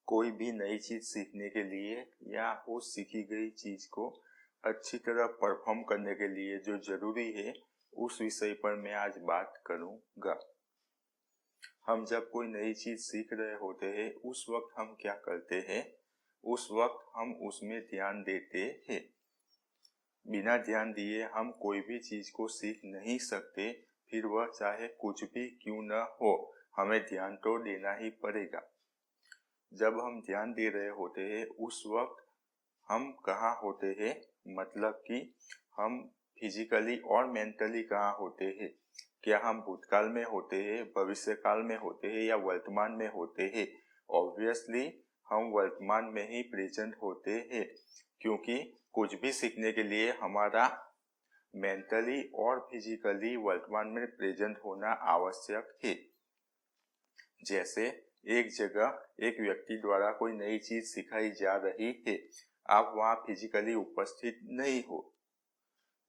कोई भी नई चीज सीखने के लिए या उस सीखी गई चीज को अच्छी तरह परफॉर्म करने के लिए जो जरूरी है उस विषय पर मैं आज बात करूंगा। हम जब कोई नई चीज सीख रहे होते हैं उस वक्त हम क्या करते हैं? उस वक्त हम उसमें ध्यान देते हैं। बिना ध्यान दिए हम कोई भी चीज को सीख नहीं सकते, फिर वह चाहे कुछ भी क्यों न हो, हमें ध्यान तो देना ही पड़ेगा। जब हम ध्यान दे रहे होते हैं उस वक्त हम कहाँ होते हैं, मतलब कि हम फिजिकली और मेंटली कहाँ होते हैं। क्या हम भूतकाल में होते हैं, भविष्यकाल में होते हैं या वर्तमान में होते हैं? ऑब्वियसली हम वर्तमान में ही प्रेजेंट होते हैं, क्योंकि कुछ भी सीखने के लिए हमारा मेंटली और फिजिकली वर्तमान में प्रेजेंट होना आवश्यक है। जैसे एक जगह एक व्यक्ति द्वारा कोई नई चीज सिखाई जा रही है, आप वहाँ फिजिकली उपस्थित नहीं हो।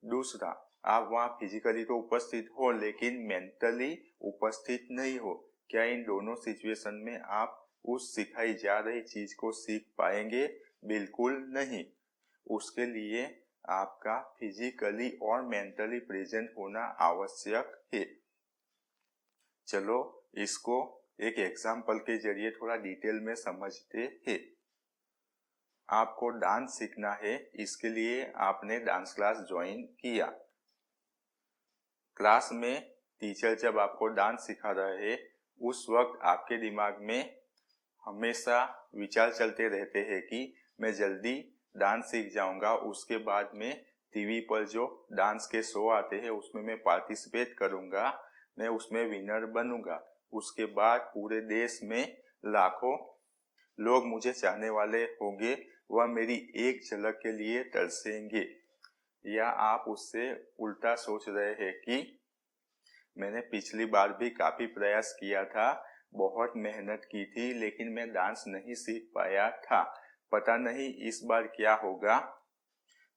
दूसरा, आप वहाँ फिजिकली तो उपस्थित हो लेकिन मेंटली उपस्थित नहीं हो। क्या इन दोनों सिचुएशन में आप उस सिखाई जा रही चीज को सीख पाएंगे? बिल्कुल नहीं। उसके लिए आपका फिजिकली और मेंटली प्रेजेंट होना आवश्यक है। चलो इसको एक एग्जाम्पल के जरिए थोड़ा डिटेल में समझते हैं। आपको डांस सीखना है, इसके लिए आपने डांस क्लास ज्वाइन किया। क्लास में टीचर जब आपको डांस सिखा रहे हैं उस वक्त आपके दिमाग में हमेशा विचार चलते रहते हैं कि मैं जल्दी डांस सीख जाऊंगा, उसके बाद में टीवी पर जो डांस के शो आते हैं उसमें मैं पार्टिसिपेट करूंगा, मैं उसमें विनर बनूंगा। उसके बाद पूरे देश में लाखों लोग मुझे चाहने वाले होंगे, वह मेरी एक झलक के लिए तरसेंगे। या आप उससे उल्टा सोच रहे हैं कि मैंने पिछली बार भी काफी प्रयास किया था, बहुत मेहनत की थी, लेकिन मैं डांस नहीं सीख पाया था, पता नहीं इस बार क्या होगा।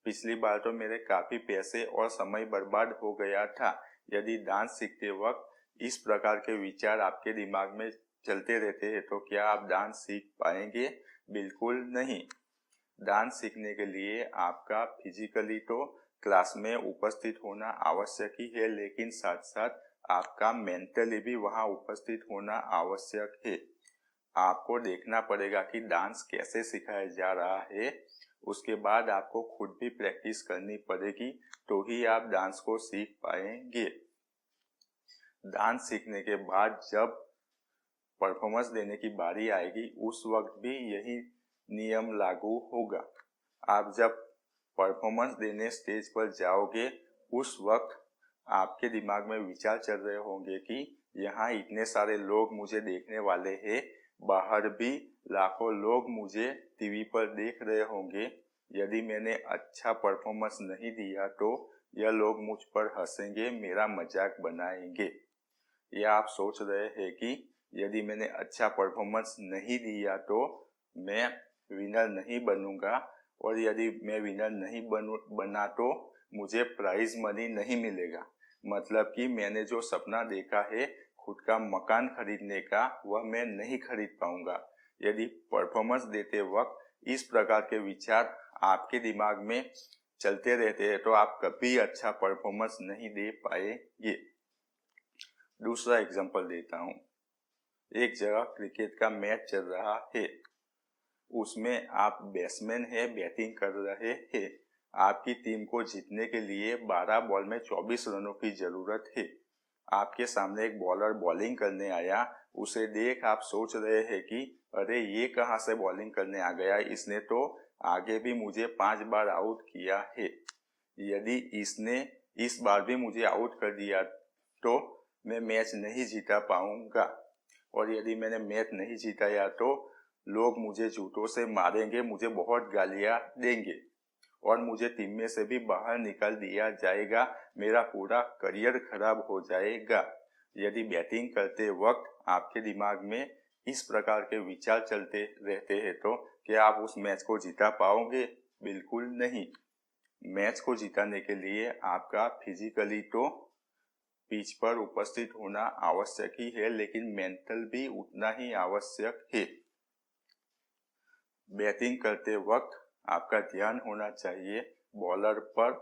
पिछली बार तो मेरे काफी पैसे और समय बर्बाद हो गया था। यदि डांस सीखते वक्त इस प्रकार के विचार आपके दिमाग में चलते रहते हैं तो क्या आप डांस सीख पाएंगे? बिल्कुल नहीं। डांस सीखने के लिए आपका फिजिकली तो क्लास में उपस्थित होना आवश्यक ही है, लेकिन साथ साथ आपका मेंटली भी वहां उपस्थित होना आवश्यक है। आपको देखना पड़ेगा कि डांस कैसे सिखाया जा रहा है, उसके बाद आपको खुद भी प्रैक्टिस करनी पड़ेगी, तो ही आप डांस को सीख पाएंगे। डांस सीखने के बाद जब परफॉर्मेंस देने की बारी आएगी उस वक्त भी यही नियम लागू होगा। आप जब परफॉर्मेंस देने स्टेज पर जाओगे उस वक्त आपके दिमाग में विचार चल रहे होंगे कि यहाँ इतने सारे लोग मुझे देखने वाले हैं, बाहर भी लाखों लोग मुझे टीवी पर देख रहे होंगे। यदि मैंने अच्छा परफॉर्मेंस नहीं दिया तो यह लोग मुझ पर हंसेंगे, मेरा मजाक बनाएंगे। या आप सोच रहे हैं कि यदि मैंने अच्छा परफॉर्मेंस नहीं दिया तो मैं विनर नहीं बनूंगा, और यदि मैं विनर नहीं बना तो मुझे प्राइज मनी नहीं मिलेगा। मतलब कि मैंने जो सपना देखा है खुद का मकान खरीदने का, वह मैं नहीं खरीद पाऊंगा। यदि परफॉर्मेंस देते वक्त इस प्रकार के विचार आपके दिमाग में चलते रहते हैं तो आप कभी अच्छा परफॉर्मेंस नहीं दे पाएंगे। दूसरा एग्जांपल देता हूँ। एक जगह क्रिकेट का मैच चल रहा है, उसमें आप बैट्समैन है, बैटिंग कर रहे हैं। आपकी टीम को जीतने के लिए 12 बॉल में 24 रनों की जरूरत है। आपके सामने एक बॉलर बॉलिंग करने आया, उसे देख आप सोच रहे हैं कि अरे ये कहाँ से बॉलिंग करने आ गया, इसने तो आगे भी मुझे 5 बार आउट किया है। यदि इसने इस बार भी मुझे आउट कर दिया तो मैं मैच नहीं जीता पाऊंगा, और यदि मैंने मैच नहीं जीताया तो लोग मुझे जूतों से मारेंगे, मुझे बहुत गालियां देंगे और मुझे टीम में से भी बाहर निकाल दिया जाएगा, मेरा पूरा करियर खराब हो जाएगा। यदि बैटिंग करते वक्त आपके दिमाग में इस प्रकार के विचार चलते रहते हैं तो क्या आप उस मैच को जीता पाओगे? बिल्कुल नहीं। मैच को जिताने के लिए आपका फिजिकली तो पिच पर उपस्थित होना आवश्यक ही है, लेकिन मेंटल भी उतना ही आवश्यक है। बैटिंग करते वक्त आपका ध्यान होना चाहिए बॉलर पर,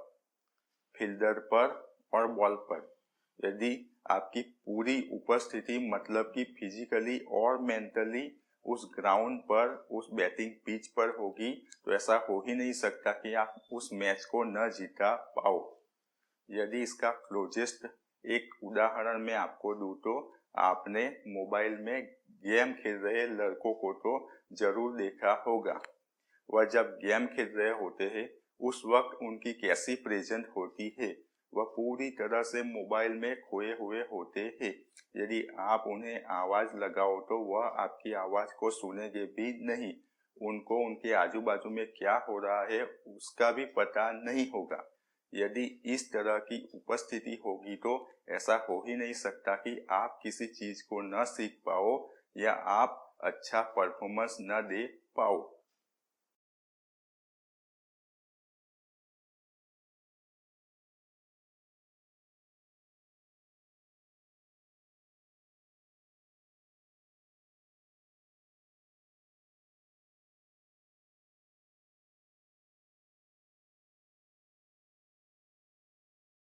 फील्डर पर और बॉल पर। यदि आपकी पूरी उपस्थिति मतलब कि फिजिकली और मेंटली उस ग्राउंड पर, उस बैटिंग पिच पर होगी, तो ऐसा हो ही नहीं सकता कि आप उस मैच को न जीता पाओ। यदि इसका क्लोजेस्ट एक उदाहरण मैं आपको दूं तो आपने मोबाइल में गेम खेल रहे लड़कों को तो जरूर देखा होगा। वह जब गेम खेल रहे होते हैं उस वक्त उनकी कैसी प्रेजेंट होती है, वह पूरी तरह से मोबाइल में खोए हुए होते हैं। यदि आप उन्हें आवाज लगाओ तो वह आपकी आवाज को सुनेंगे भी नहीं, उनको उनके आजू बाजू में क्या हो रहा है उसका भी पता नहीं होगा। यदि इस तरह की उपस्थिति होगी तो ऐसा हो ही नहीं सकता कि आप किसी चीज को न सीख पाओ या आप अच्छा परफॉर्मेंस न दे पाओ।